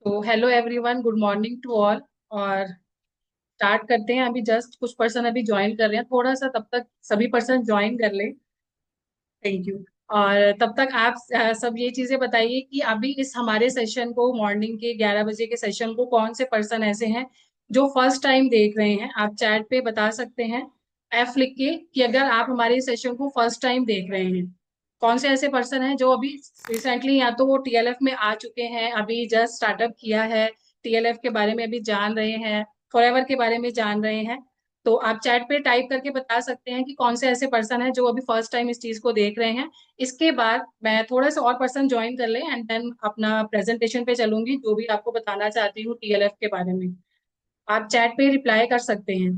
तो hello everyone, good morning to all. और start करते हैं। अभी जस्ट कुछ पर्सन अभी ज्वाइन कर रहे हैं, थोड़ा सा तब तक सभी पर्सन ज्वाइन कर लें। Thank you. और तब तक आप सब ये चीजें बताइए कि अभी इस हमारे सेशन को, मॉर्निंग के 11 बजे के सेशन को, कौन से पर्सन ऐसे हैं जो फर्स्ट टाइम देख रहे हैं। आप चैट पे बता सकते हैं एफ लिख के कि अगर आप हमारे सेशन को फर्स्ट टाइम देख रहे हैं। कौन से ऐसे पर्सन हैं जो अभी रिसेंटली या तो वो टीएलएफ में आ चुके हैं, अभी जस्ट स्टार्टअप किया है, टीएलएफ के बारे में अभी जान रहे हैं, फॉरएवर के बारे में जान रहे हैं। तो आप चैट पे टाइप करके बता सकते हैं कि कौन से ऐसे पर्सन हैं जो अभी फर्स्ट टाइम इस चीज को देख रहे हैं। इसके बाद मैं थोड़े से और पर्सन ज्वाइन कर लें एंड देन अपना प्रेजेंटेशन पे चलूंगी, जो भी आपको बताना चाहती हूँ टीएलएफ के बारे में। आप चैट पे रिप्लाई कर सकते हैं।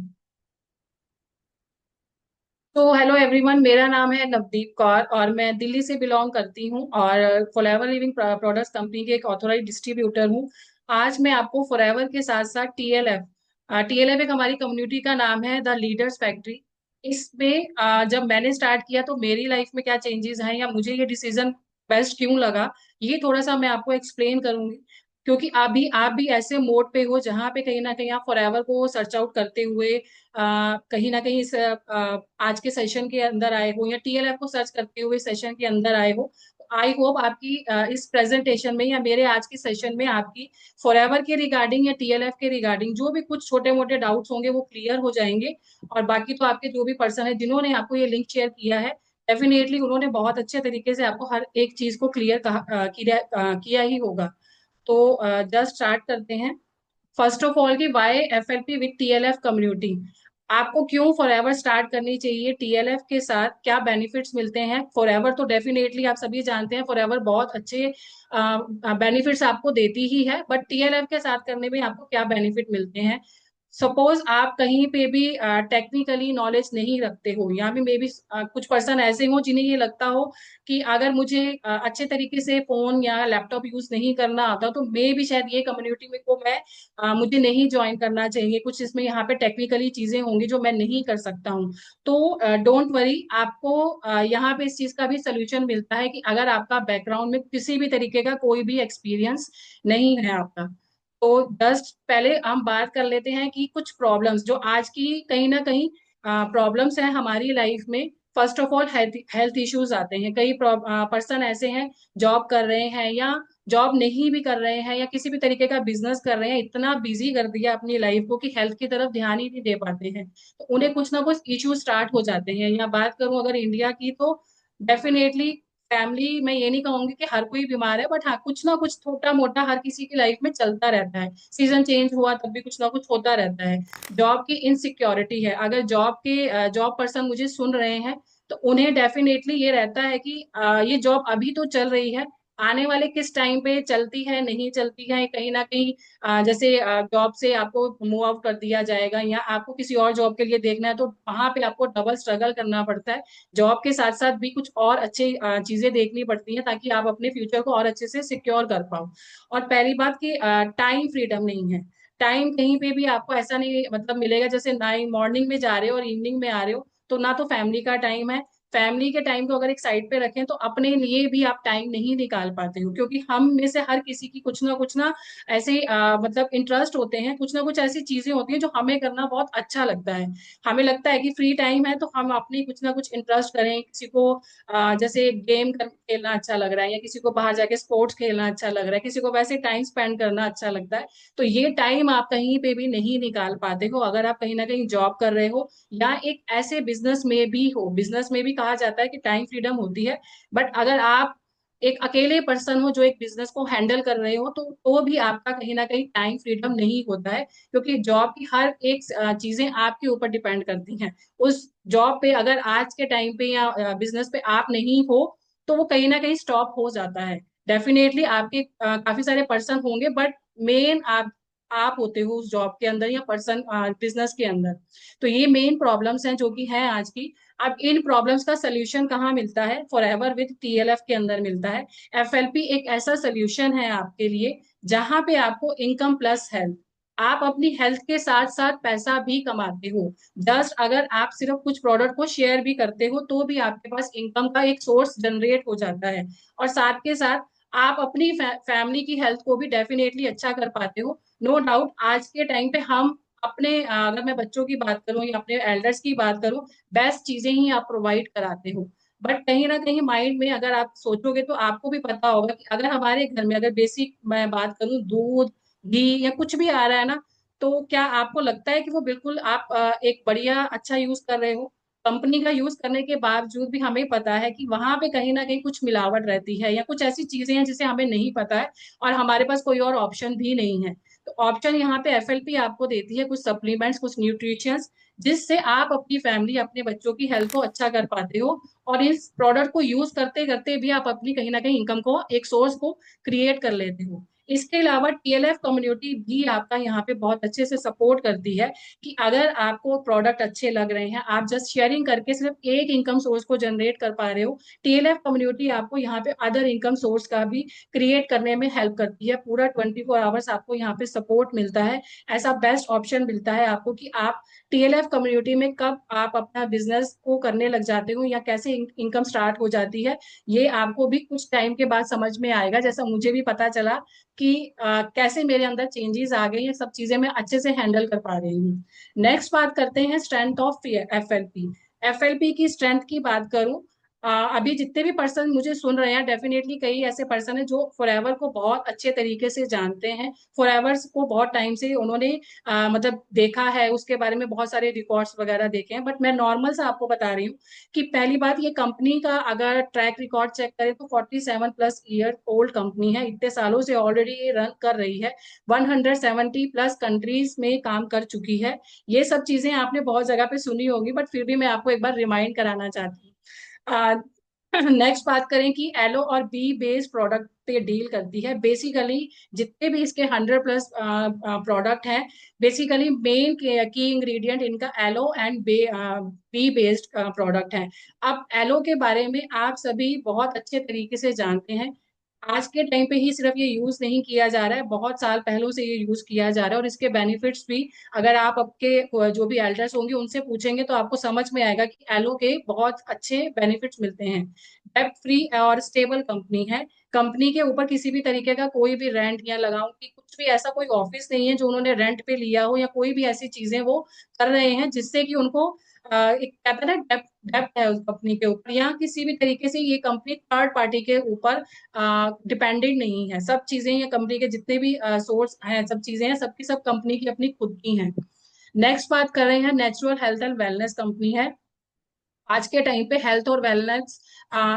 तो हेलो एवरीवन, मेरा नाम है नवदीप कौर और मैं दिल्ली से बिलोंग करती हूँ और फॉरएवर लिविंग प्रोडक्ट्स कंपनी के एक ऑथोराइज डिस्ट्रीब्यूटर हूँ। आज मैं आपको फॉरएवर के साथ साथ टीएलएफ, टीएलएफ एक हमारी कम्युनिटी का नाम है, द लीडर्स फैक्ट्री। इसमें जब मैंने स्टार्ट किया तो मेरी लाइफ में क्या चेंजेस हैं या मुझे ये डिसीजन बेस्ट क्यों लगा, ये थोड़ा सा मैं आपको एक्सप्लेन करूंगी। क्योंकि आप भी ऐसे मोड पे हो जहाँ पे कहीं ना कहीं आप फॉरएवर को सर्च आउट करते हुए कहीं ना कहीं आज के सेशन के अंदर आए हो या टीएलएफ को सर्च करते हुए सेशन के अंदर आए हो। आई होप आपकी इस प्रेजेंटेशन में या मेरे आज के सेशन में आपकी फॉरएवर के रिगार्डिंग या टीएलएफ के रिगार्डिंग जो भी कुछ छोटे मोटे डाउट्स होंगे वो क्लियर हो जाएंगे। और बाकी तो आपके जो भी पर्सन है जिन्होंने आपको ये लिंक शेयर किया है, डेफिनेटली उन्होंने बहुत अच्छे तरीके से आपको हर एक चीज को क्लियर किया ही होगा। तो जस्ट स्टार्ट करते हैं। फर्स्ट ऑफ ऑल की why FLP with TLF community. आपको क्यों फॉरएवर स्टार्ट करनी चाहिए, टीएलएफ के साथ क्या बेनिफिट्स मिलते हैं। फॉरएवर तो डेफिनेटली आप सभी जानते हैं, फॉरएवर बहुत अच्छे बेनिफिट्स आपको देती ही है, बट टीएलएफ के साथ करने में आपको क्या बेनिफिट मिलते हैं। सपोज आप कहीं पे भी टेक्निकली नॉलेज नहीं रखते हो, या भी मे बी कुछ पर्सन ऐसे हो जिन्हें ये लगता हो कि अगर मुझे अच्छे तरीके से फोन या लैपटॉप यूज नहीं करना आता तो मे भी शायद ये कम्युनिटी में को मैं मुझे नहीं ज्वाइन करना चाहिए, कुछ इसमें यहाँ पे टेक्निकली चीजें होंगी जो मैं नहीं कर सकता हूँ। तो डोंट वरी, आपको यहाँ पे इस चीज का भी सोल्यूशन मिलता है कि अगर आपका बैकग्राउंड में किसी भी तरीके का कोई भी एक्सपीरियंस नहीं है आपका। तो जस्ट पहले हम बात कर लेते हैं कि कुछ प्रॉब्लम्स जो आज की कहीं ना कहीं प्रॉब्लम्स हैं हमारी लाइफ में। First of all health health issues आते हैं। कई पर्सन ऐसे हैं जॉब कर रहे हैं या जॉब नहीं भी कर रहे हैं या किसी भी तरीके का बिजनेस कर रहे हैं, इतना बिजी कर दिया अपनी लाइफ को कि हेल्थ की तरफ ध्यान ही नहीं दे पाते हैं। तो उन्हें कुछ ना कुछ इश्यू स्टार्ट हो जाते हैं। या बात करूं अगर इंडिया की, तो डेफिनेटली फैमिली, मैं ये नहीं कहूंगी कि हर कोई बीमार है, बट हाँ कुछ ना कुछ छोटा मोटा हर किसी की लाइफ में चलता रहता है। सीजन चेंज हुआ तब भी कुछ ना कुछ होता रहता है। जॉब की इनसिक्योरिटी है, अगर जॉब पर्सन मुझे सुन रहे हैं तो उन्हें डेफिनेटली ये रहता है कि ये जॉब अभी तो चल रही है, आने वाले किस टाइम पे चलती है नहीं चलती है, कहीं ना कहीं जैसे जॉब से आपको मूव आउट कर दिया जाएगा या आपको किसी और जॉब के लिए देखना है, तो वहां पे आपको डबल स्ट्रगल करना पड़ता है। जॉब के साथ साथ भी कुछ और अच्छी चीजें देखनी पड़ती हैं ताकि आप अपने फ्यूचर को और अच्छे से सिक्योर कर पाओ। और पहली बात कि टाइम फ्रीडम नहीं है। टाइम कहीं पे भी आपको ऐसा नहीं मतलब मिलेगा, जैसे ना मॉर्निंग में जा रहे हो और इवनिंग में आ रहे हो तो ना तो फैमिली का टाइम है। फैमिली के टाइम को अगर एक साइड पे रखें तो अपने लिए भी आप टाइम नहीं निकाल पाते हो, क्योंकि हम में से हर किसी की कुछ ना ऐसे मतलब इंटरेस्ट होते हैं, कुछ ना कुछ ऐसी चीजें होती हैं जो हमें करना बहुत अच्छा लगता है। हमें लगता है कि फ्री टाइम है तो हम अपनी कुछ ना कुछ इंटरेस्ट करें। किसी को जैसे खेलना अच्छा लग रहा है, या किसी को बाहर जाके स्पोर्ट्स खेलना अच्छा लग रहा है, किसी को वैसे टाइम स्पेंड करना अच्छा लगता है। तो ये टाइम आप कहीं पे भी नहीं निकाल पाते हो अगर आप कहीं ना कहीं जॉब कर रहे हो या एक ऐसे बिजनेस में भी हो। बिजनेस में भी कहा जाता है कि टाइम फ्रीडम होती है, बट अगर आप एक अकेले पर्सन हो जो एक बिजनेस को हैंडल कर रहे हो तो भी आपका कहीं ना कहीं टाइम फ्रीडम नहीं होता है, क्योंकि जॉब की हर एक चीजें आपके ऊपर डिपेंड करती हैं। उस जॉब पे अगर आज के टाइम पे या बिजनेस पे आप नहीं हो तो वो कहीं ना कहीं स्टॉप हो जाता है। डेफिनेटली आपके काफी सारे पर्सन होंगे, बट मेन आप होते हो उस जॉब के अंदर या पर्सन बिजनेस के अंदर। तो ये मेन प्रॉब्लम्स हैं जो कि हैं आज की। अब इन प्रॉब्लम्स का सोल्यूशन कहाँ मिलता है, फॉरएवर विद टीएलएफ के अंदर मिलता है। एफएलपी एक ऐसा सोल्यूशन है आपके लिए जहां पे आपको इनकम प्लस हेल्थ, आप अपनी हेल्थ के साथ साथ पैसा भी कमाते हो। जस्ट अगर आप सिर्फ कुछ प्रोडक्ट को शेयर भी करते हो तो भी आपके पास इनकम का एक सोर्स जनरेट हो जाता है। और साथ के साथ आप अपनी फैमिली की हेल्थ को भी डेफिनेटली अच्छा कर पाते हो। नो डाउट आज के टाइम पे हम अपने अगर मैं बच्चों की बात करूं या अपने एल्डर्स की बात करूं, बेस्ट चीजें ही आप प्रोवाइड कराते हो। बट कहीं ना कहीं माइंड में अगर आप सोचोगे तो आपको भी पता होगा कि अगर हमारे घर में अगर बेसिक मैं बात करूं दूध घी या कुछ भी आ रहा है ना, तो क्या आपको लगता है कि वो बिल्कुल आप एक बढ़िया अच्छा यूज कर रहे हो? कंपनी का यूज करने के बावजूद भी हमें पता है कि वहां पे कहीं ना कहीं कुछ मिलावट रहती है या कुछ ऐसी चीजें हैं जिसे हमें नहीं पता है, और हमारे पास कोई और ऑप्शन भी नहीं है। तो ऑप्शन यहाँ पे एफएलपी आपको देती है कुछ सप्लीमेंट्स, कुछ न्यूट्रिशंस, जिससे आप अपनी फैमिली, अपने बच्चों की हेल्थ को अच्छा कर पाते हो। और इस प्रोडक्ट को यूज करते करते भी आप अपनी कहीं ना कहीं इनकम को, एक सोर्स को क्रिएट कर लेते हो। इसके अलावा टीएलएफ कम्युनिटी भी आपका यहाँ पे बहुत अच्छे से सपोर्ट करती है कि अगर आपको प्रोडक्ट अच्छे लग रहे हैं, आप जस्ट शेयरिंग करके सिर्फ एक इनकम सोर्स को जनरेट कर पा रहे हो, टीएलएफ कम्युनिटी आपको यहाँ पे अदर इनकम सोर्स का भी क्रिएट करने में हेल्प करती है। पूरा 24 आवर्स आपको यहाँ पे सपोर्ट मिलता है। ऐसा बेस्ट ऑप्शन मिलता है आपको कि आप टीएलएफ कम्युनिटी में कब आप अपना बिजनेस को करने लग जाते हो या कैसे इनकम स्टार्ट हो जाती है, ये आपको भी कुछ टाइम के बाद समझ में आएगा। जैसा मुझे भी पता चला कि कैसे मेरे अंदर चेंजेस आ गए, ये सब चीजें मैं अच्छे से हैंडल कर पा रही हूँ। नेक्स्ट बात करते हैं स्ट्रेंथ ऑफ एफएलपी। एफएलपी की स्ट्रेंथ की बात करूं, अभी जितने भी पर्सन मुझे सुन रहे हैं, डेफिनेटली कई ऐसे पर्सन हैं जो फॉरएवर को बहुत अच्छे तरीके से जानते हैं। फॉरएवर को बहुत टाइम से उन्होंने मतलब देखा है, उसके बारे में बहुत सारे रिकॉर्ड्स वगैरह देखे हैं। बट मैं नॉर्मल से आपको बता रही हूँ कि पहली बात, ये कंपनी का अगर ट्रैक रिकॉर्ड चेक करें तो 47+ ईयर ओल्ड कंपनी है, इतने सालों से ऑलरेडी ये रन कर रही है, 170+ कंट्रीज में काम कर चुकी है। ये सब चीजें आपने बहुत जगह पे सुनी होगी, बट फिर भी मैं आपको एक बार रिमाइंड कराना चाहती हूँ। नेक्स्ट बात करें कि एलो और बी बेस्ड प्रोडक्ट पे डील करती है। बेसिकली जितने भी इसके 100+ प्रोडक्ट हैं, बेसिकली मेन की इंग्रेडिएंट इनका aloe and bee based product है। अब एलो के बारे में आप सभी बहुत अच्छे तरीके से जानते हैं। आज के टाइम पे ही सिर्फ ये यूज नहीं किया जा रहा है, बहुत साल पहलों से ये यूज किया जा रहा है, और इसके बेनिफिट्स भी अगर आप आपके जो भी एल्डर्स होंगे उनसे पूछेंगे तो आपको समझ में आएगा कि एलो के बहुत अच्छे बेनिफिट्स मिलते हैं। डेब्ट फ्री और स्टेबल कंपनी है। कंपनी के ऊपर किसी भी तरीके का कोई भी रेंट या लगाऊं कि कुछ भी ऐसा कोई ऑफिस नहीं है जो उन्होंने रेंट पे लिया हो, या कोई भी ऐसी चीजें वो कर रहे हैं जिससे कि उनको एक कहते हैं ना डेप्ट, डेप्ट है उस कंपनी के ऊपर, या किसी भी तरीके से ये कंपनी थर्ड पार्टी के ऊपर डिपेंडेंट नहीं है। सब चीजें ये कंपनी के जितने भी सोर्स हैं, सब चीजें हैं, सबकी सब कंपनी की अपनी खुद की हैं। नेक्स्ट बात कर रहे हैं, natural health and wellness company है। आज के टाइम पे हेल्थ और वेलनेस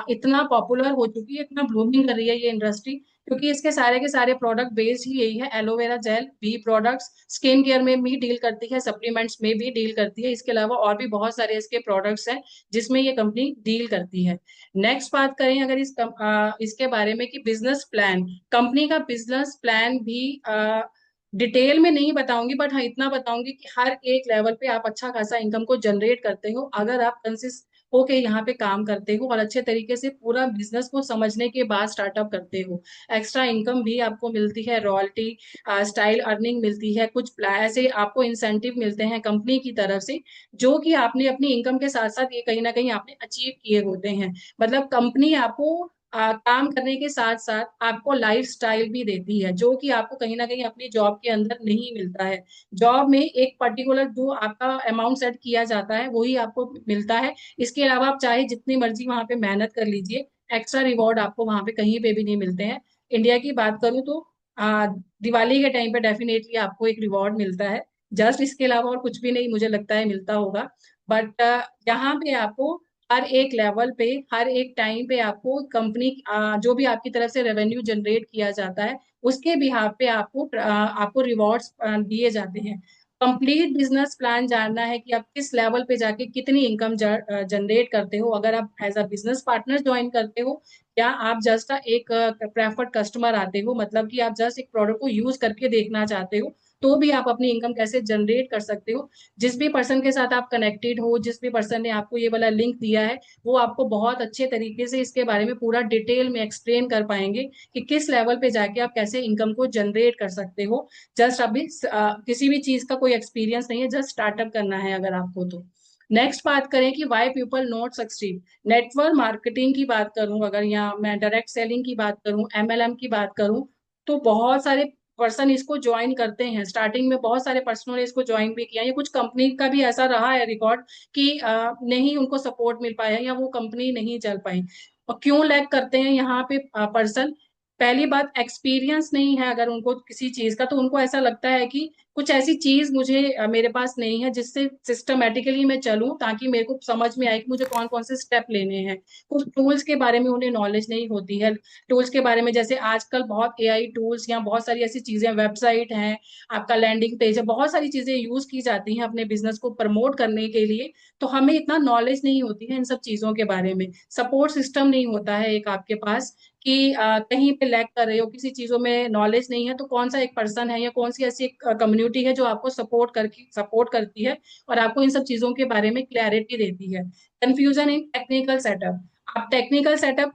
इतना पॉपुलर हो चुकी है, इतना ब्लूमिंग कर रही है ये इंडस्ट्री, क्योंकि इसके सारे के सारे प्रोडक्ट बेस्ड ही यही है। Aloe vera gel, bee products, skin care में भी डील करती है, सप्लीमेंट्स में भी डील करती है। इसके अलावा और भी बहुत सारे इसके प्रोडक्ट्स हैं जिसमें ये कंपनी डील करती है। नेक्स्ट बात करें अगर इसके बारे में कि बिजनेस प्लान, कंपनी का बिजनेस प्लान भी डिटेल में नहीं बताऊंगी, बट हाँ इतना बताऊंगी कि हर एक लेवल पे आप अच्छा खासा इनकम को जनरेट करते हो अगर आप कंसिस्ट होके यहाँ पे काम करते हो और अच्छे तरीके से पूरा बिजनेस को समझने के बाद स्टार्टअप करते हो। एक्स्ट्रा इनकम भी आपको मिलती है, रॉयल्टी स्टाइल अर्निंग मिलती है, कुछ ऐसे आपको इंसेंटिव मिलते हैं कंपनी की तरफ से, जो कि आपने अपनी इनकम के साथ साथ ये कहीं ना कहीं आपने अचीव किए होते हैं। मतलब कंपनी आपको काम करने के साथ साथ आपको लाइफ स्टाइल भी देती है, जो कि आपको कहीं ना कहीं अपनी जॉब के अंदर नहीं मिलता है। जॉब में एक पर्टिकुलर जो आपका अमाउंट सेट किया जाता है वही आपको मिलता है। इसके अलावा आप चाहे जितनी मर्जी वहां पे मेहनत कर लीजिए, एक्स्ट्रा रिवॉर्ड आपको वहां पे कहीं पे भी नहीं मिलते हैं। इंडिया की बात करूँ तो दिवाली के टाइम पे डेफिनेटली आपको एक रिवॉर्ड मिलता है, जस्ट इसके अलावा और कुछ भी नहीं मुझे लगता है मिलता होगा। बट यहाँ पे आपको हर एक लेवल पे, हर एक टाइम पे आपको कंपनी जो भी आपकी तरफ से रेवेन्यू जनरेट किया जाता है उसके बिहाफ पे आपको रिवॉर्ड्स दिए जाते हैं। कंप्लीट बिजनेस प्लान जानना है कि आप किस लेवल पे जाके कितनी इनकम जनरेट करते हो, अगर आप as a business partner join करते हो या आप जस्ट एक प्रेफर्ड कस्टमर आते हो, मतलब कि आप जस्ट एक प्रोडक्ट को यूज करके देखना चाहते हो, तो भी आप अपनी इनकम कैसे जनरेट कर सकते हो। जिस भी पर्सन के साथ आप कनेक्टेड हो, जिस भी पर्सन ने आपको ये वाला लिंक दिया है, वो आपको बहुत अच्छे तरीके से इसके बारे में पूरा डिटेल में एक्सप्लेन कर पाएंगे कि किस लेवल पे जाके आप कैसे इनकम को जनरेट कर सकते हो। जस्ट अभी किसी भी चीज का कोई एक्सपीरियंस नहीं है, जस्ट स्टार्टअप करना है अगर आपको तो। नेक्स्ट बात करें कि why people not succeed. Network marketing की बात करूं अगर, या मैं डायरेक्ट सेलिंग की बात करूं, एमएलएम की बात करूं, तो बहुत सारे पर्सन इसको ज्वाइन करते हैं। स्टार्टिंग में बहुत सारे पर्सनों ने इसको ज्वाइन भी किया। ये कुछ कंपनी का भी ऐसा रहा है रिकॉर्ड कि नहीं उनको सपोर्ट मिल पाया या वो कंपनी नहीं चल पाई। और क्यों लैग करते हैं यहाँ पे पर्सन? पहली बात, एक्सपीरियंस नहीं है अगर उनको किसी चीज का, तो उनको ऐसा लगता है कि कुछ ऐसी चीज मुझे मेरे पास नहीं है जिससे सिस्टमेटिकली मैं चलूं, ताकि मेरे को समझ में आए कि मुझे कौन कौन से स्टेप लेने हैं। कुछ टूल्स के बारे में उन्हें नॉलेज नहीं होती है। टूल्स के बारे में जैसे आजकल बहुत एआई टूल्स या बहुत सारी ऐसी चीजें, वेबसाइट हैं, आपका लैंडिंग पेज है, बहुत सारी चीजें यूज की जाती हैं अपने बिजनेस को प्रमोट करने के लिए। तो हमें इतना नॉलेज नहीं होती है इन सब चीजों के बारे में। सपोर्ट सिस्टम नहीं होता है एक आपके पास कि कहीं पे लैग कर रहे हो, किसी चीजों में नॉलेज नहीं है, तो कौन सा एक पर्सन है या कौन सी ऐसी एक कम्युनिटी है जो आपको सपोर्ट करती है और आपको इन सब चीजों के बारे में क्लैरिटी देती है। Confusion in technical setup. आप टेक्निकल सेटअप,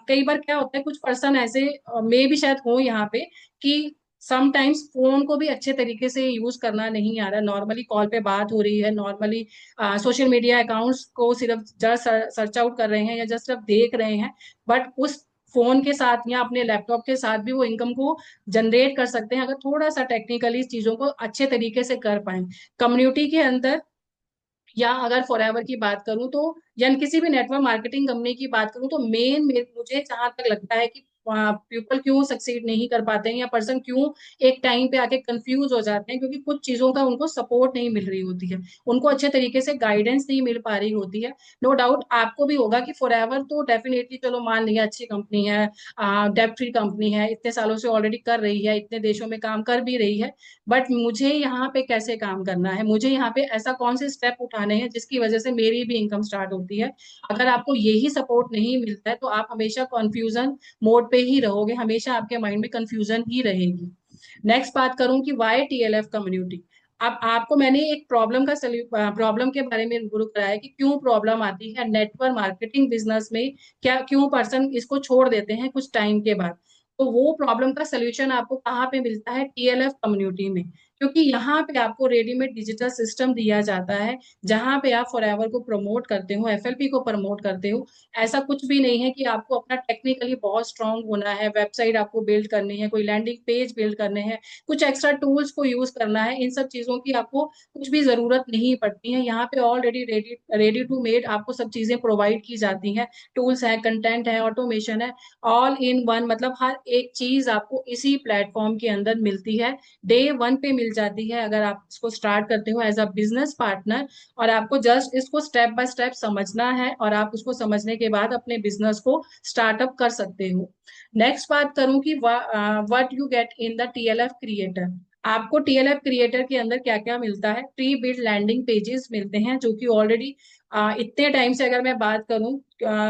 कई बार क्या होता है, कुछ पर्सन ऐसे मे भी शायद हो यहाँ पे कि समटाइम्स फोन को भी अच्छे तरीके से यूज करना नहीं आ रहा। नॉर्मली कॉल पे बात हो रही है, नॉर्मली सोशल मीडिया अकाउंट्स को सिर्फ जस्ट सर्च आउट कर रहे हैं या जस्ट सिर्फ देख रहे हैं, बट उस फोन के साथ या अपने लैपटॉप के साथ भी वो इनकम को जनरेट कर सकते हैं अगर थोड़ा सा टेक्निकली चीजों को अच्छे तरीके से कर पाए। कम्युनिटी के अंदर, या अगर फॉरएवर की बात करूं तो, या किसी भी नेटवर्क मार्केटिंग कंपनी की बात करूं तो, मुझे जहां तक लगता है कि पीपल क्यों सक्सीड नहीं कर पाते हैं या पर्सन क्यों एक टाइम पे आके कंफ्यूज हो जाते हैं, क्योंकि कुछ चीजों का उनको सपोर्ट नहीं मिल रही होती है, उनको अच्छे तरीके से गाइडेंस नहीं मिल पा रही होती है। नो डाउट आपको भी होगा कि फॉरएवर तो डेफिनेटली, चलो मान लिया अच्छी कंपनी है, डेब्ट फ्री कंपनी है, इतने सालों से ऑलरेडी कर रही है, इतने देशों में काम कर भी रही है, बट मुझे यहाँ पे कैसे काम करना है, मुझे यहाँ पे ऐसा कौन से स्टेप उठाने हैं जिसकी वजह से मेरी भी इनकम स्टार्ट होती है। अगर आपको यही सपोर्ट नहीं मिलता है तो आप हमेशा कंफ्यूजन मोड पे ही रहोगे, हमेशा आपके माइंड में कंफ्यूजन ही रहेगी। नेक्स्ट बात करूं कि वाई टीएलएफ कम्युनिटी। अब आपको मैंने एक प्रॉब्लम के बारे में गुरु कराया कि क्यों प्रॉब्लम आती है नेटवर्क मार्केटिंग बिजनेस में, क्या क्यों पर्सन इसको छोड़ देते हैं कुछ टाइम के बाद। तो वो प्रॉब्लम का सोल्यूशन आपको कहाँ पे मिलता है? टीएलएफ कम्युनिटी में। क्योंकि यहाँ पे आपको रेडीमेड डिजिटल सिस्टम दिया जाता है जहाँ पे आप फॉरएवर को प्रमोट करते हो, एफएलपी को प्रमोट करते हो। ऐसा कुछ भी नहीं है कि आपको अपना टेक्निकली बहुत स्ट्रांग होना है, वेबसाइट आपको बिल्ड करनी है, कोई लैंडिंग पेज बिल्ड करने हैं, कुछ एक्स्ट्रा टूल्स को यूज करना है, इन सब चीजों की आपको कुछ भी जरूरत नहीं पड़ती है। यहाँ पे already ready ready to made आपको सब चीजें प्रोवाइड की जाती हैं। टूल्स है, कंटेंट है, ऑटोमेशन है, ऑल इन वन, मतलब हर एक चीज आपको इसी प्लेटफॉर्म के अंदर मिलती है, डे वन पे मिल जाती है अगर आप इसको स्टार्ट करते हो एज अ बिजनेस पार्टनर। और आपको जस्ट इसको स्टेप बाय स्टेप समझना है और आप उसको समझने के बाद अपने बिजनेस को स्टार्टअप कर सकते हो। नेक्स्ट बात करूं कि what you get in the TLF creator. आपको टीएलएफ क्रिएटर के अंदर क्या क्या मिलता है? प्री बिल्ड लैंडिंग पेजेस मिलते हैं जो कि ऑलरेडी इतने टाइम से, अगर मैं बात करूं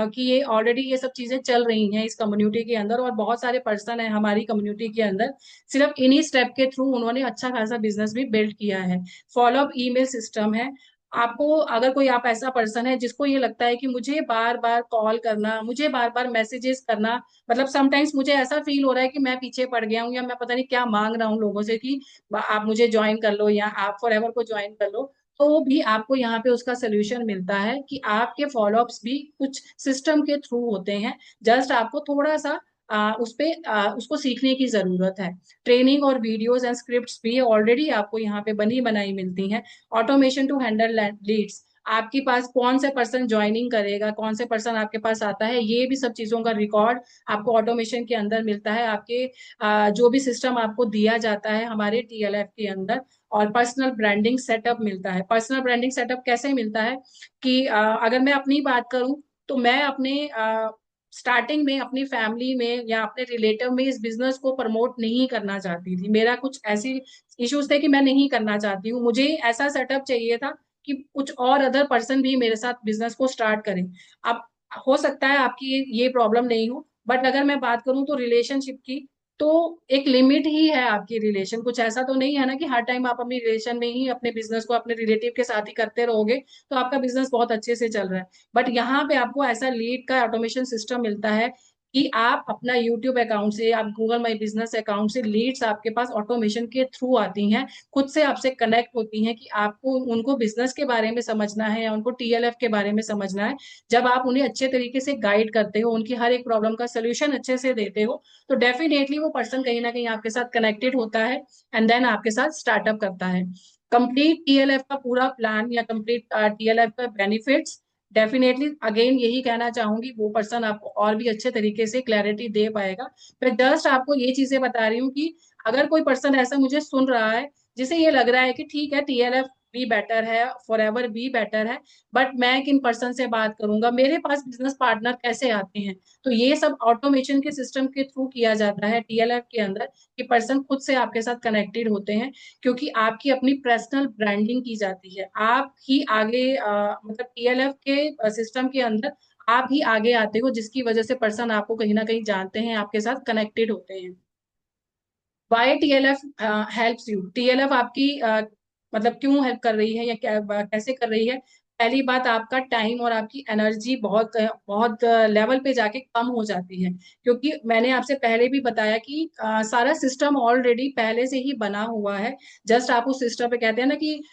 कि ये ऑलरेडी ये सब चीजें चल रही हैं इस कम्युनिटी के अंदर, और बहुत सारे पर्सन है हमारी कम्युनिटी के अंदर, सिर्फ इन्हीं स्टेप के थ्रू उन्होंने अच्छा खासा बिजनेस भी बिल्ड किया है। फॉलो अप ईमेल सिस्टम है। आपको, अगर कोई आप ऐसा पर्सन है जिसको ये लगता है कि मुझे बार बार कॉल करना, मुझे बार बार मैसेजेस करना, मतलब समटाइम्स मुझे ऐसा फील हो रहा है कि मैं पीछे पड़ गया हूँ या मैं पता नहीं क्या मांग रहा हूँ लोगों से कि आप मुझे ज्वाइन कर लो या आप फॉरएवर को ज्वाइन कर लो, तो भी आपको यहाँ पे उसका सोल्यूशन मिलता है कि आपके फॉलोअप्स भी कुछ सिस्टम के थ्रू होते हैं। जस्ट आपको थोड़ा सा उसको सीखने की जरूरत है। ट्रेनिंग और वीडियोस एंड स्क्रिप्ट्स भी ऑलरेडी आपको यहाँ पे बनी बनाई मिलती हैं। Automation to handle leads. आपके पास कौन से पर्सन ज्वाइनिंग करेगा, कौन से पर्सन आपके पास आता है, ये भी सब चीजों का रिकॉर्ड आपको ऑटोमेशन के अंदर मिलता है। आपके जो भी सिस्टम आपको दिया जाता है हमारे टीएलएफ के अंदर। और पर्सनल ब्रांडिंग सेटअप मिलता है। पर्सनल ब्रांडिंग सेटअप कैसे मिलता है कि अगर मैं अपनी बात करूं तो मैं अपने स्टार्टिंग में अपनी फैमिली में या अपने रिलेटिव में इस बिजनेस को प्रमोट नहीं करना चाहती थी। मेरा कुछ ऐसे इश्यूज थे कि मैं नहीं करना चाहती हूँ, मुझे ऐसा सेटअप चाहिए था कि कुछ और अदर पर्सन भी मेरे साथ बिजनेस को स्टार्ट करें। अब हो सकता है आपकी ये प्रॉब्लम नहीं हो, बट अगर मैं बात करूं तो रिलेशनशिप की, तो एक लिमिट ही है आपकी रिलेशन। कुछ ऐसा तो नहीं है ना कि हर टाइम आप अपनी रिलेशन में ही अपने बिजनेस को अपने रिलेटिव के साथ ही करते रहोगे तो आपका बिजनेस बहुत अच्छे से चल रहा है। बट यहाँ पे आपको ऐसा लीड का ऑटोमेशन सिस्टम मिलता है कि आप अपना यूट्यूब अकाउंट से, आप गूगल माई बिजनेस अकाउंट से लीड्स आपके पास ऑटोमेशन के थ्रू आती हैं, खुद से आपसे कनेक्ट होती हैं कि आपको उनको बिजनेस के बारे में समझना है या उनको टीएलएफ के बारे में समझना है। जब आप उन्हें अच्छे तरीके से गाइड करते हो, उनकी हर एक प्रॉब्लम का सोल्यूशन अच्छे से देते हो, तो डेफिनेटली वो पर्सन कहीं ना कहीं आपके साथ कनेक्टेड होता है एंड देन आपके साथ स्टार्टअप करता है। कंप्लीट टीएलएफ का पूरा प्लान या कंप्लीट टीएलएफ का बेनिफिट्स, डेफिनेटली अगेन यही कहना चाहूंगी, वो पर्सन आपको और भी अच्छे तरीके से क्लैरिटी दे पाएगा। मैं जस्ट आपको ये चीजें बता रही हूँ कि अगर कोई पर्सन ऐसा मुझे सुन रहा है जिसे ये लग रहा है कि ठीक है टीएलएफ भी बेटर है, फॉरएवर भी बेटर है, बट मैं किन पर्सन से बात करूंगा, मेरे पास बिजनेस पार्टनर कैसे आते हैं, तो ये सब ऑटोमेशन के सिस्टम के थ्रू किया जाता है टीएलएफ के अंदर, कि पर्सन खुद से आपके साथ कनेक्टेड होते हैं, क्योंकि आपकी अपनी पर्सनल ब्रांडिंग की जाती है। आप ही आगे मतलब टीएलएफ के सिस्टम के अंदर आप ही आगे आते हो, जिसकी वजह से पर्सन आपको कहीं ना कहीं जानते हैं, आपके साथ कनेक्टेड होते हैं। Why TLF helps you, TLF आपकी मतलब क्यों हेल्प कर रही है या क्या कैसे कर रही है। पहली बात, आपका टाइम और आपकी एनर्जी बहुत बहुत लेवल पे जाके कम हो जाती है, क्योंकि मैंने आपसे पहले भी बताया कि सारा सिस्टम ऑलरेडी पहले से ही बना हुआ है। जस्ट आप उस सिस्टम पे कहते हैं ना कि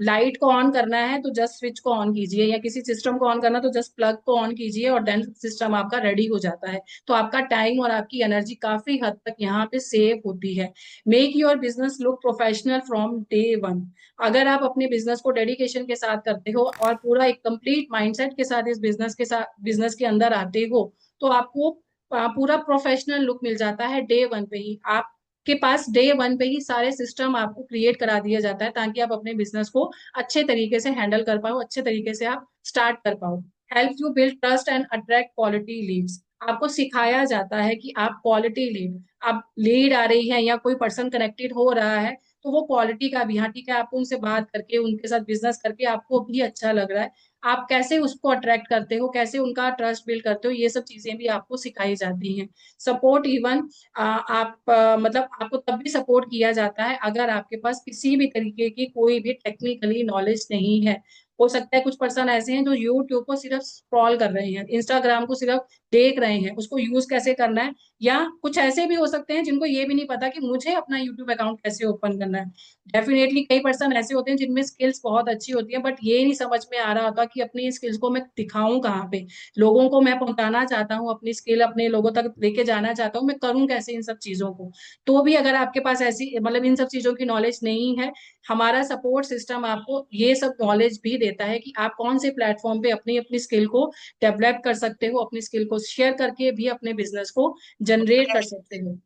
लाइट को ऑन करना है तो जस्ट स्विच को ऑन कीजिए, या किसी सिस्टम को ऑन करना तो जस्ट प्लग को ऑन कीजिए और देन सिस्टम आपका रेडी हो जाता है। तो आपका टाइम और आपकी एनर्जी काफी हद तक यहाँ पे सेव होती है। Make your business look professional from day one. अगर आप अपने बिजनेस को डेडिकेशन के साथ करते हो और पूरा एक कंप्लीट माइंडसेट के साथ इस बिजनेस के अंदर आते हो, तो आपको पूरा प्रोफेशनल लुक मिल जाता है डे वन पे ही। आप के पास डे वन पे ही सारे सिस्टम आपको क्रिएट करा दिया जाता है, ताकि आप अपने बिजनेस को अच्छे तरीके से हैंडल कर पाओ, अच्छे तरीके से आप स्टार्ट कर पाओ। Help you build trust and attract quality Leeds. आपको सिखाया जाता है कि आप क्वालिटी लीड, आप लीड आ रही है या कोई पर्सन कनेक्टेड हो रहा है, तो वो क्वालिटी का भी, हाँ ठीक है, आपको उनसे बात करके उनके साथ बिजनेस करके आपको भी अच्छा लग रहा है, आप कैसे उसको अट्रैक्ट करते हो, कैसे उनका ट्रस्ट बिल्ड करते हो, ये सब चीजें भी आपको सिखाई जाती हैं। सपोर्ट इवन, आप मतलब आपको तब भी सपोर्ट किया जाता है अगर आपके पास किसी भी तरीके की कोई भी टेक्निकली नॉलेज नहीं है। हो सकता है कुछ पर्सन ऐसे हैं जो यूट्यूब को सिर्फ स्क्रॉल कर रहे हैं, इंस्टाग्राम को सिर्फ देख रहे हैं, उसको यूज कैसे करना है, या कुछ ऐसे भी हो सकते हैं जिनको ये भी नहीं पता कि मुझे अपना यूट्यूब अकाउंट कैसे ओपन करना है। डेफिनेटली कई पर्सन ऐसे होते हैं जिनमें स्किल्स बहुत अच्छी होती है, बट ये नहीं समझ में आ रहा होता कि अपनी स्किल्स को मैं दिखाऊं कहाँ पे, लोगों को मैं पहुंचाना चाहता हूँ, अपनी स्किल अपने लोगों तक लेके जाना चाहता हूँ, मैं करूँ कैसे इन सब चीजों को। तो भी अगर आपके पास ऐसी मतलब इन सब चीजों की नॉलेज नहीं है, हमारा सपोर्ट सिस्टम आपको ये सब नॉलेज भी देता है कि आप कौन से प्लेटफॉर्म पे अपनी अपनी स्किल को डेवलप कर सकते हो, अपनी स्किल को शेयर करके भी अपने बिजनेस को जनरेट कर सकते हो।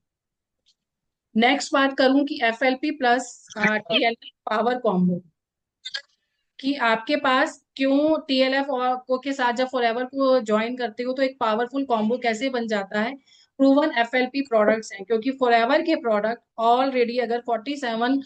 नेक्स्ट बात करूं कि FLP plus TLF power combo, कि आपके पास क्यों टीएलएफ और को के साथ जब फॉरएवर को ज्वाइन करते हो तो एक पावरफुल कॉम्बो कैसे बन जाता है। प्रूवन एफएलपी प्रोडक्ट्स हैं, क्योंकि फॉरएवर के प्रोडक्ट ऑलरेडी अगर 47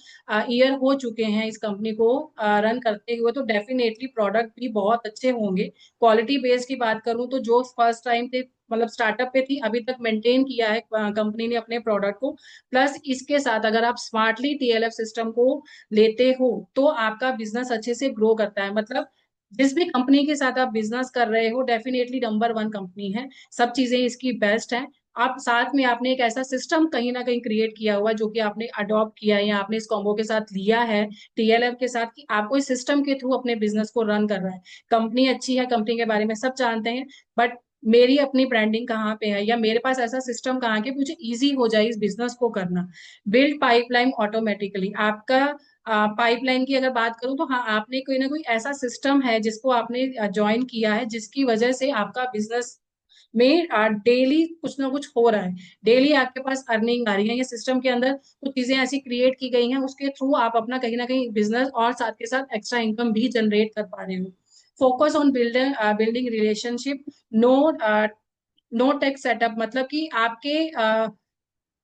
ईयर हो चुके हैं इस कंपनी को रन करते हुए, तो डेफिनेटली प्रोडक्ट भी बहुत अच्छे होंगे। क्वालिटी बेस की बात करूं तो जो फर्स्ट टाइम पे मतलब स्टार्टअप पे थी, अभी तक मेंटेन किया है कंपनी ने अपने प्रोडक्ट को। प्लस इसके साथ अगर आप स्मार्टली टीएलएफ सिस्टम को लेते हो तो आपका बिजनेस अच्छे से ग्रो करता है। मतलब जिस भी कंपनी के साथ आप बिजनेस कर रहे हो, डेफिनेटली नंबर वन कंपनी है, सब चीजें इसकी बेस्ट है। आप साथ में आपने एक ऐसा सिस्टम कहीं ना कहीं क्रिएट किया हुआ है जो कि आपने अडॉप्ट किया है या आपने इस कॉम्बो के साथ लिया है टीएलएफ के साथ, कि आपको इस सिस्टम के थ्रू अपने बिजनेस को रन कर रहा है। कंपनी अच्छी है, कंपनी के बारे में सब जानते हैं, बट मेरी अपनी ब्रांडिंग कहाँ पे है या मेरे पास ऐसा सिस्टम कहाँ है कि मुझे इजी हो जाए इस बिजनेस को करना। बिल्ड पाइपलाइन ऑटोमेटिकली, आपका पाइपलाइन की अगर बात करूं तो हाँ, आपने कोई ना कोई ऐसा सिस्टम है जिसको आपने ज्वाइन किया है, जिसकी वजह से आपका बिजनेस में डेली कुछ ना कुछ हो रहा है, डेली आपके पास अर्निंग आ रही है। ये सिस्टम के अंदर कुछ चीजें ऐसी क्रिएट की गई हैं, उसके थ्रू आप अपना कहीं ना कहीं बिजनेस और साथ के साथ एक्स्ट्रा इनकम भी जनरेट कर पा रहे हो। Focus on building relationship, no no tech setup, मतलब कि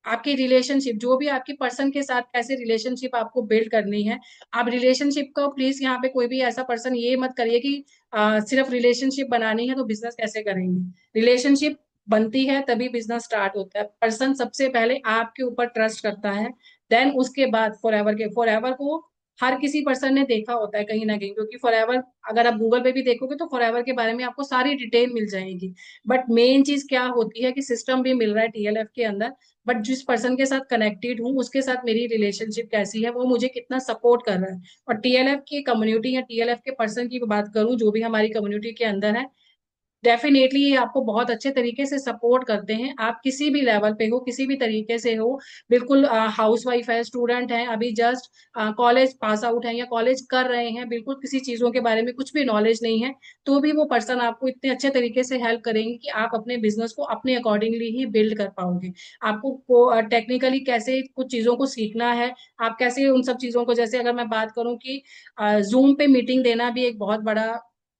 आपकी रिलेशनशिप, जो भी आपकी पर्सन के साथ कैसे रिलेशनशिप आपको बिल्ड करनी है, आप रिलेशनशिप को प्लीज यहाँ पे कोई भी ऐसा पर्सन ये मत करिए कि सिर्फ रिलेशनशिप बनानी है तो बिजनेस कैसे करेंगे। रिलेशनशिप बनती है तभी बिजनेस स्टार्ट होता है। पर्सन सबसे पहले आपके ऊपर ट्रस्ट करता है, देन उसके बाद फॉरएवर को हर किसी पर्सन ने देखा होता है कहीं ना कहीं, क्योंकि फॉरएवर अगर आप गूगल पे भी देखोगे तो फॉरएवर के बारे में आपको सारी डिटेल मिल जाएगी। बट मेन चीज क्या होती है कि सिस्टम भी मिल रहा है टीएलएफ के अंदर, बट जिस पर्सन के साथ कनेक्टेड हूँ उसके साथ मेरी रिलेशनशिप कैसी है, वो मुझे कितना सपोर्ट कर रहा है। और टीएलएफ की कम्युनिटी या टीएलएफ के पर्सन की बात करूं, जो भी हमारी कम्युनिटी के अंदर है, डेफिनेटली ये आपको बहुत अच्छे तरीके से सपोर्ट करते हैं। आप किसी भी लेवल पे हो, किसी भी तरीके से हो, बिल्कुल हाउस वाइफ है, स्टूडेंट है, अभी जस्ट कॉलेज पास आउट है या कॉलेज कर रहे हैं, बिल्कुल किसी चीजों के बारे में कुछ भी नॉलेज नहीं है, तो भी वो पर्सन आपको इतने अच्छे तरीके से हेल्प करेंगे कि आप अपने बिजनेस को अपने अकॉर्डिंगली ही बिल्ड कर पाओगे। आपको टेक्निकली कैसे कुछ चीजों को सीखना है, आप कैसे उन सब चीजों को, जैसे अगर मैं बात करूं कि जूम पे मीटिंग देना भी एक बहुत बड़ा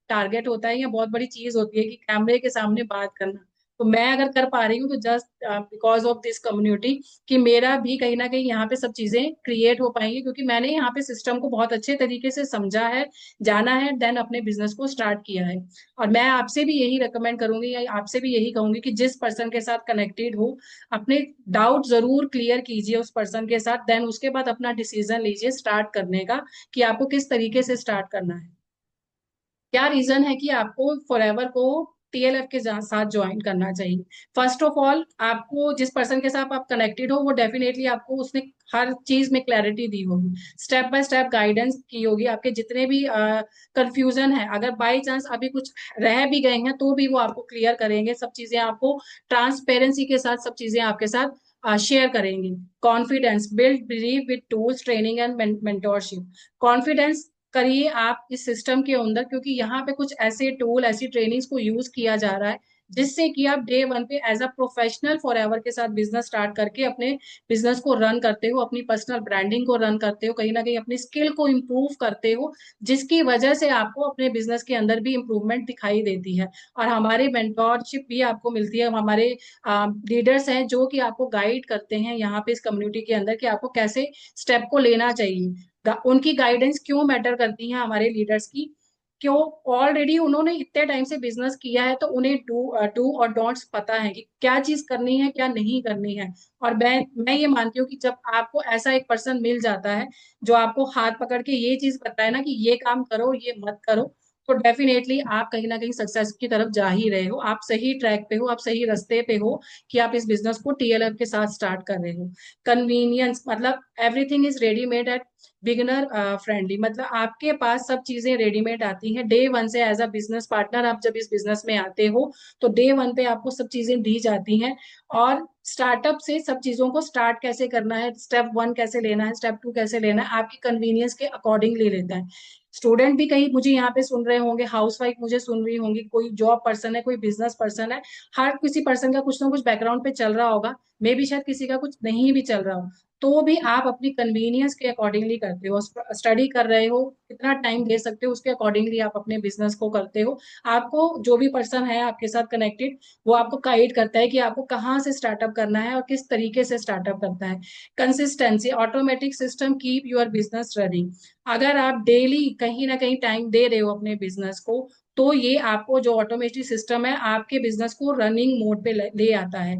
टारगेट होता है या बहुत बड़ी चीज होती है कि कैमरे के सामने बात करना। तो मैं अगर कर पा रही हूँ तो just because of this community, कि मेरा भी कहीं ना कहीं यहाँ पे सब चीजें क्रिएट हो पाएंगी, क्योंकि मैंने यहाँ पे सिस्टम को बहुत अच्छे तरीके से समझा है, जाना है, देन अपने बिजनेस को स्टार्ट किया है। और मैं आपसे भी यही रिकमेंड करूंगी या आपसे भी यही कहूंगी कि जिस पर्सन के साथ कनेक्टेड हो, अपने डाउट जरूर क्लियर कीजिए उस पर्सन के साथ, देन उसके बाद अपना डिसीजन लीजिए स्टार्ट करने का, कि आपको किस तरीके से स्टार्ट करना है, क्या रीजन है कि आपको फॉरएवर को टीएलएफ के साथ ज्वाइन करना चाहिए। फर्स्ट ऑफ ऑल, आपको जिस पर्सन के साथ आप कनेक्टेड हो वो डेफिनेटली आपको उसने हर चीज में क्लैरिटी दी होगी, स्टेप बाय स्टेप गाइडेंस की होगी, आपके जितने भी कंफ्यूजन है, अगर बाई चांस अभी कुछ रह भी गए हैं तो भी वो आपको क्लियर करेंगे, सब चीजें आपको ट्रांसपेरेंसी के साथ सब चीजें आपके साथ शेयर करेंगे। Confidence build believe with tools training and mentorship. Confidence करिए आप इस सिस्टम के अंदर, क्योंकि यहाँ पे कुछ ऐसे टूल, ऐसी ट्रेनिंग्स को यूज किया जा रहा है जिससे कि आप डे वन पे एज अ प्रोफेशनल फॉरएवर के साथ बिजनेस स्टार्ट करके अपने बिजनेस को रन करते हो, अपनी पर्सनल ब्रांडिंग को रन करते हो, कहीं ना कहीं अपनी स्किल को इम्प्रूव करते हो, जिसकी वजह से आपको अपने बिजनेस के अंदर भी इम्प्रूवमेंट दिखाई देती है। और हमारी मेंटोरशिप भी आपको मिलती है, हमारे लीडर्स हैं जो कि आपको गाइड करते हैं यहाँ पे इस कम्युनिटी के अंदर कि आपको कैसे स्टेप को लेना चाहिए। उनकी गाइडेंस क्यों मैटर करती है हमारे लीडर्स की, क्यों, ऑलरेडी उन्होंने इतने टाइम से बिजनेस किया है तो उन्हें डू और डोंट्स पता है कि क्या चीज करनी है क्या नहीं करनी है। और मैं ये मानती हूँ कि जब आपको ऐसा एक पर्सन मिल जाता है जो आपको हाथ पकड़ के ये चीज बताए ना कि ये काम करो ये मत करो, तो डेफिनेटली आप कहीं ना कहीं सक्सेस की तरफ जा ही रहे हो, आप सही ट्रैक पे हो, आप सही रास्ते पे हो कि आप इस बिजनेस को टीएलएफ के साथ स्टार्ट कर रहे हो। कन्वीनियंस मतलब everything is readymade at beginner friendly, मतलब आपके पास सब चीजें रेडीमेड आती हैं डे वन से। एज अ बिजनेस पार्टनर आप जब इस बिजनेस में आते हो तो डे वन पे आपको सब चीजें दी जाती हैं, और स्टार्टअप से सब चीजों को स्टार्ट कैसे करना है, स्टेप वन कैसे लेना है, स्टेप टू कैसे लेना है, आपकी कन्वीनियंस के अकॉर्डिंग ले लेता है। स्टूडेंट भी कहीं मुझे यहाँ पे सुन रहे होंगे, हाउस वाइफ मुझे सुन रही होंगी, कोई जॉब पर्सन है, कोई बिजनेस पर्सन है, हर किसी पर्सन का कुछ ना कुछ बैकग्राउंड पे चल रहा होगा, मे भी शायद किसी का कुछ नहीं भी चल रहा हो, तो भी आप अपनी कन्वीनियंस के अकॉर्डिंगली करते हो, स्टडी कर रहे हो, कितना टाइम दे सकते हो उसके अकॉर्डिंगली आप अपने बिजनेस को करते हो। आपको जो भी पर्सन है आपके साथ कनेक्टेड, वो आपको गाइड करता है कि आपको कहाँ से स्टार्टअप करना है और किस तरीके से स्टार्टअप करता है। Consistency automatic system keep your business running. अगर आप डेली कहीं ना कहीं टाइम दे रहे हो अपने बिजनेस को, तो ये आपको जो ऑटोमेटिक सिस्टम है आपके बिजनेस को रनिंग मोड पे ले आता है।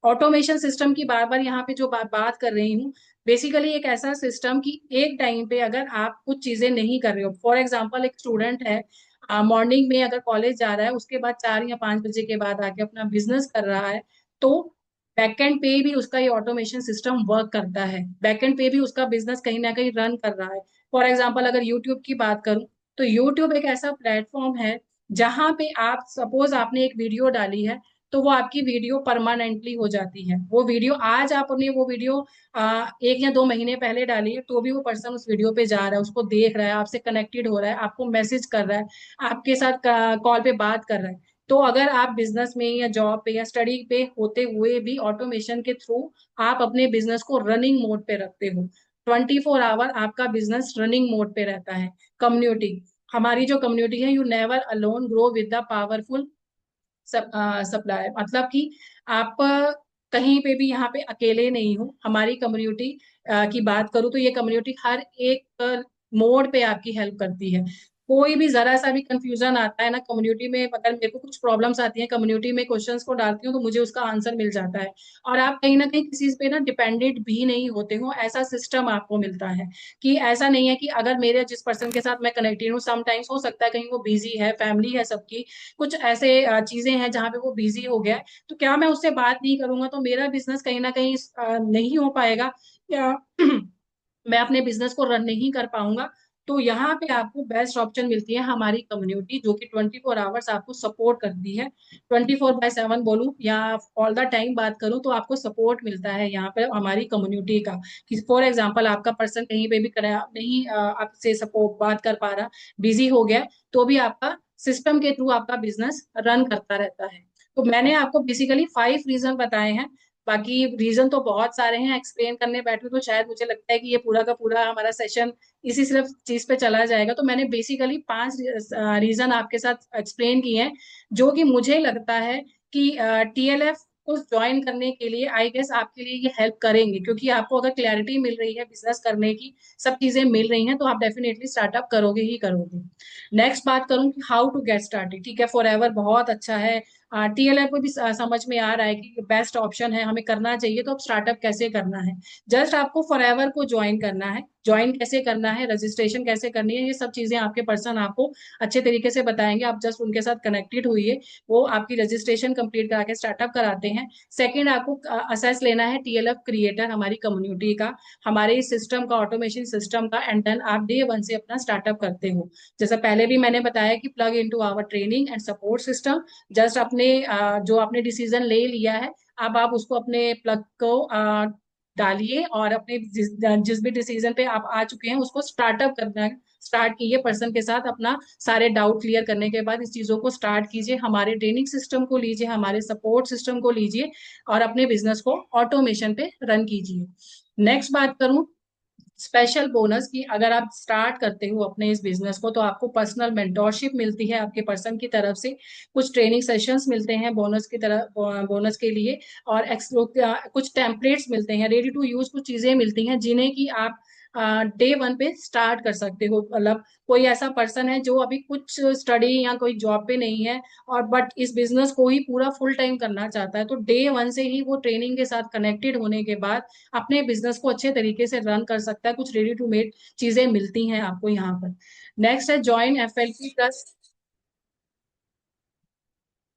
ऑटोमेशन सिस्टम की बार बार यहाँ पे जो बात कर रही हूँ, बेसिकली एक ऐसा सिस्टम कि एक टाइम पे अगर आप कुछ चीजें नहीं कर रहे हो, फॉर एग्जांपल एक स्टूडेंट है, मॉर्निंग में अगर कॉलेज जा रहा है, उसके बाद 4 या 5 बजे के बाद आके अपना बिजनेस कर रहा है, तो बैकएंड पे भी उसका ये ऑटोमेशन सिस्टम वर्क करता है, बैकएंड पे भी उसका बिजनेस कहीं ना कहीं रन कर रहा है। फॉर एग्जाम्पल अगर यूट्यूब की बात करूं, तो यूट्यूब एक ऐसा प्लेटफॉर्म है जहां पे आप सपोज आपने एक वीडियो डाली है, तो वो आपकी वीडियो परमानेंटली हो जाती है। वो वीडियो आज आपने वो वीडियो 1 या 2 महीने पहले डाली है, तो भी वो पर्सन उस वीडियो पे जा रहा है, उसको देख रहा है, आपसे कनेक्टेड हो रहा है, आपको मैसेज कर रहा है, आपके साथ कॉल पे बात कर रहा है। तो अगर आप बिजनेस में या जॉब पे या स्टडी पे होते हुए भी ऑटोमेशन के थ्रू आप अपने बिजनेस को रनिंग मोड पे रखते हो, 24 आवर आपका बिजनेस रनिंग मोड पे रहता है। कम्युनिटी, हमारी जो कम्युनिटी है, you never alone grow with the powerful supply, मतलब कि आप कहीं पे भी यहाँ पे अकेले नहीं हो। हमारी कम्युनिटी की बात करूँ तो ये कम्युनिटी हर एक मोड पे आपकी हेल्प करती है। कोई भी जरा सा भी कंफ्यूजन आता है ना कम्युनिटी में, अगर मेरे को कुछ प्रॉब्लम्स आती हैं कम्युनिटी में, क्वेश्चंस को डालती हूँ तो मुझे उसका आंसर मिल जाता है। और आप कहीं ना कहीं किसी पे ना डिपेंडेंट भी नहीं होते हो, ऐसा सिस्टम आपको मिलता है। कि ऐसा नहीं है कि अगर मेरे जिस पर्सन के साथ मैं कनेक्टेड हूँ, समटाइम्स हो सकता है कहीं वो बिजी है, फैमिली है सबकी, कुछ ऐसे चीजें हैं जहाँ पे वो बिजी हो गया है, तो क्या मैं उससे बात नहीं करूंगा तो मेरा बिजनेस कहीं ना कहीं नहीं हो पाएगा, या मैं अपने बिजनेस को रन नहीं कर पाऊंगा। तो यहाँ पे आपको बेस्ट ऑप्शन मिलती है हमारी कम्युनिटी, जो कि 24 आवर्स आपको सपोर्ट करती है। 24/7 बोलूं या ऑल द टाइम बात करूं तो आपको सपोर्ट मिलता है यहाँ पे हमारी कम्युनिटी का। कि फॉर एग्जांपल आपका पर्सन कहीं पे भी नहीं आपसे सपोर्ट बात कर पा रहा, बिजी हो गया, तो भी आपका सिस्टम के थ्रू आपका बिजनेस रन करता रहता है। तो मैंने आपको बेसिकली 5 रीजन बताए हैं। बाकी रीजन तो बहुत सारे हैं, एक्सप्लेन करने बैठूं तो शायद मुझे लगता है कि ये पूरा का पूरा हमारा सेशन इसी सिर्फ चीज पे चला जाएगा। तो मैंने बेसिकली 5 रीजन आपके साथ एक्सप्लेन किए हैं, जो कि मुझे लगता है कि TLF को ज्वाइन करने के लिए आई गेस आपके लिए ये हेल्प करेंगे, क्योंकि आपको अगर क्लैरिटी मिल रही है बिजनेस करने की, सब चीजें मिल रही हैं, तो आप डेफिनेटली स्टार्टअप करोगे ही करोगे। नेक्स्ट बात करूं कि हाउ टू गेट स्टार्टेड, ठीक है, फॉर एवर बहुत अच्छा है। TLF को भी समझ में आ रहा है कि बेस्ट ऑप्शन है, हमें करना चाहिए, तो अब स्टार्टअप कैसे करना है। जस्ट आपको फॉर एवर को ज्वाइन करना है। ज्वाइन कैसे करना है, रजिस्ट्रेशन कैसे करनी है, ये सब चीजें आपके पर्सन आपको अच्छे तरीके से बताएंगे। आप जस्ट उनके साथ कनेक्टेड हुई, वो आपकी रजिस्ट्रेशन कंप्लीट करा के स्टार्टअप कराते हैं। सेकंड, आपको असेस लेना है TLF क्रिएटर हमारी कम्युनिटी का, हमारे इस सिस्टम का, ऑटोमेशन सिस्टम का, एंड देन आप डे 1 से अपना स्टार्टअप करते हो। जैसा पहले भी मैंने बताया कि plug into our training and support system. Just अपने जो आपने डिसीजन ले लिया है, अब आप उसको अपने प्लग को डालिए, और अपने जिस भी डिसीजन पे आप आ चुके हैं उसको स्टार्टअप करना स्टार्ट कीजिए पर्सन के साथ। अपना सारे डाउट क्लियर करने के बाद इस चीजों को स्टार्ट कीजिए, हमारे ट्रेनिंग सिस्टम को लीजिए, हमारे सपोर्ट सिस्टम को लीजिए, और अपने बिजनेस को ऑटोमेशन पे रन कीजिए। नेक्स्ट बात करूं स्पेशल बोनस की, अगर आप स्टार्ट करते हो अपने इस बिजनेस को, तो आपको पर्सनल मेंटोरशिप मिलती है आपके पर्सन की तरफ से, कुछ ट्रेनिंग सेशंस मिलते हैं बोनस की तरह, बोनस के लिए, और कुछ टेम्पलेट्स मिलते हैं, रेडी टू यूज कुछ चीजें मिलती हैं, जिन्हें कि आप डे 1 पे स्टार्ट कर सकते हो। मतलब कोई ऐसा पर्सन है जो अभी कुछ स्टडी या कोई जॉब पे नहीं है, और बट इस बिजनेस को ही पूरा फुल टाइम करना चाहता है, तो डे 1 से ही वो ट्रेनिंग के साथ कनेक्टेड होने के बाद अपने बिजनेस को अच्छे तरीके से रन कर सकता है। कुछ रेडी टू मेड चीजें मिलती हैं आपको यहाँ पर। नेक्स्ट है ज्वाइन FLP प्लस।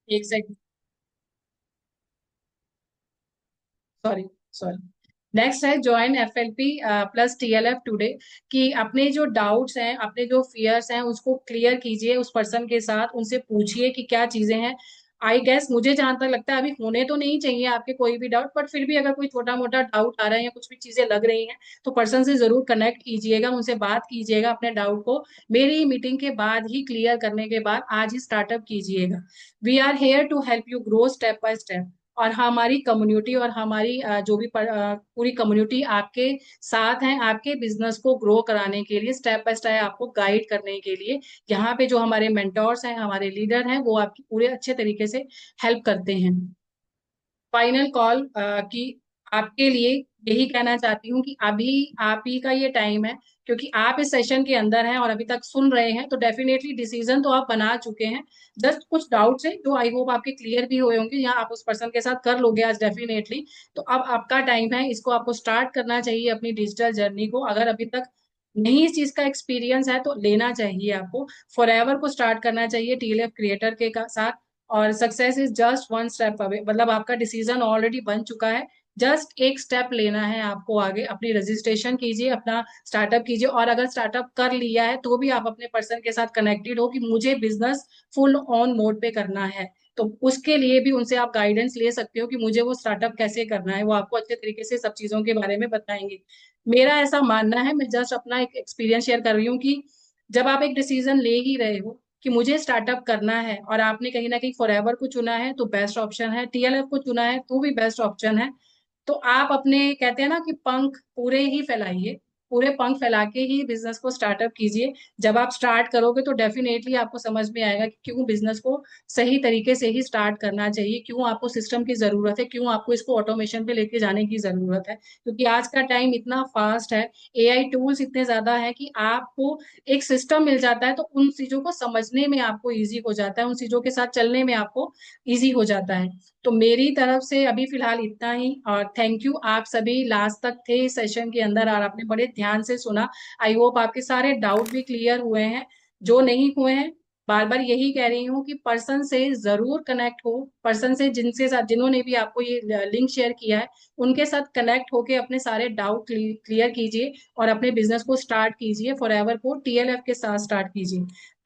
एक सेकंड, सॉरी सॉरी। नेक्स्ट है join FLP plus TLF today. कि अपने जो डाउट्स हैं, अपने जो फियर्स हैं, उसको क्लियर कीजिए उस पर्सन के साथ, उनसे पूछिए कि क्या चीजें हैं। आई गेस मुझे जहां तक लगता है अभी होने तो नहीं चाहिए आपके कोई भी डाउट, बट फिर भी अगर कोई छोटा मोटा डाउट आ रहा है या कुछ भी चीजें लग रही हैं, तो पर्सन से जरूर कनेक्ट कीजिएगा, उनसे बात कीजिएगा, अपने डाउट को मेरी मीटिंग के बाद ही क्लियर करने के बाद आज ही स्टार्टअप कीजिएगा। We are here to help you grow step by step. और हमारी कम्युनिटी और हमारी जो भी पूरी कम्युनिटी आपके साथ हैं, आपके बिजनेस को ग्रो कराने के लिए, स्टेप बाय स्टेप आपको गाइड करने के लिए। यहाँ पे जो हमारे मेंटोर्स हैं, हमारे लीडर हैं, वो आपकी पूरे अच्छे तरीके से हेल्प करते हैं। फाइनल कॉल की आपके लिए यही कहना चाहती हूँ कि अभी आप ही का ये टाइम है, क्योंकि आप इस सेशन के अंदर हैं और अभी तक सुन रहे हैं, तो डेफिनेटली डिसीजन तो आप बना चुके हैं। जस्ट कुछ डाउट्स हैं जो आई होप आपके क्लियर भी हुए होंगे, या आप उस पर्सन के साथ कर लोगे आज डेफिनेटली। तो अब आपका टाइम है, इसको आपको स्टार्ट करना चाहिए अपनी डिजिटल जर्नी को। अगर अभी तक नहीं इस चीज का एक्सपीरियंस है तो लेना चाहिए आपको, फॉर एवर को स्टार्ट करना चाहिए TLF क्रिएटर के साथ। और success is just 1 step away, मतलब आपका डिसीजन ऑलरेडी बन चुका है। जस्ट एक स्टेप लेना है आपको आगे, अपनी रजिस्ट्रेशन कीजिए, अपना स्टार्टअप कीजिए, और अगर स्टार्टअप कर लिया है तो भी आप अपने पर्सन के साथ कनेक्टेड हो कि मुझे बिजनेस फुल ऑन मोड पे करना है। तो उसके लिए भी उनसे आप गाइडेंस ले सकते हो कि मुझे वो स्टार्टअप कैसे करना है, वो आपको अच्छे तरीके से सब चीजों के बारे में बताएंगे। मेरा ऐसा मानना है, मैं जस्ट अपना एक एक्सपीरियंस शेयर कर रही हूँ कि जब आप एक डिसीजन ले ही रहे हो कि मुझे स्टार्टअप करना है, और आपने कहीं ना कहीं फॉरएवर को चुना है तो बेस्ट ऑप्शन है, TLF को चुना है तो भी बेस्ट ऑप्शन है, तो आप अपने कहते हैं ना कि पंख पूरे ही फैलाइए, पूरे पंख फैला के ही बिजनेस को स्टार्टअप कीजिए। जब आप स्टार्ट करोगे तो डेफिनेटली आपको समझ में आएगा कि क्यों बिजनेस को सही तरीके से ही स्टार्ट करना चाहिए, क्यों आपको सिस्टम की जरूरत है, क्यों आपको इसको ऑटोमेशन पे लेके जाने की जरूरत है। क्योंकि आज का टाइम इतना फास्ट है, एआई टूल्स इतने ज्यादा है कि आपको एक सिस्टम मिल जाता है तो उन चीजों को समझने में आपको इजी हो जाता है, उन चीजों के साथ चलने में आपको इजी हो जाता है। तो मेरी तरफ से अभी फिलहाल इतना ही, और थैंक यू, आप सभी लास्ट तक थे इस सेशन के अंदर और आपने बड़े ध्यान से सुना। आई होप आपके सारे डाउट भी क्लियर हुए हैं। जो नहीं हुए हैं, बार बार यही कह रही हूँ कि पर्सन से जरूर कनेक्ट हो, पर्सन से जिनसे साथ जिन्होंने भी आपको ये लिंक शेयर किया है उनके साथ कनेक्ट होके अपने सारे डाउट क्लियर कीजिए और अपने बिजनेस को स्टार्ट कीजिए, फॉरएवर को टीएलएफ के साथ स्टार्ट कीजिए। तो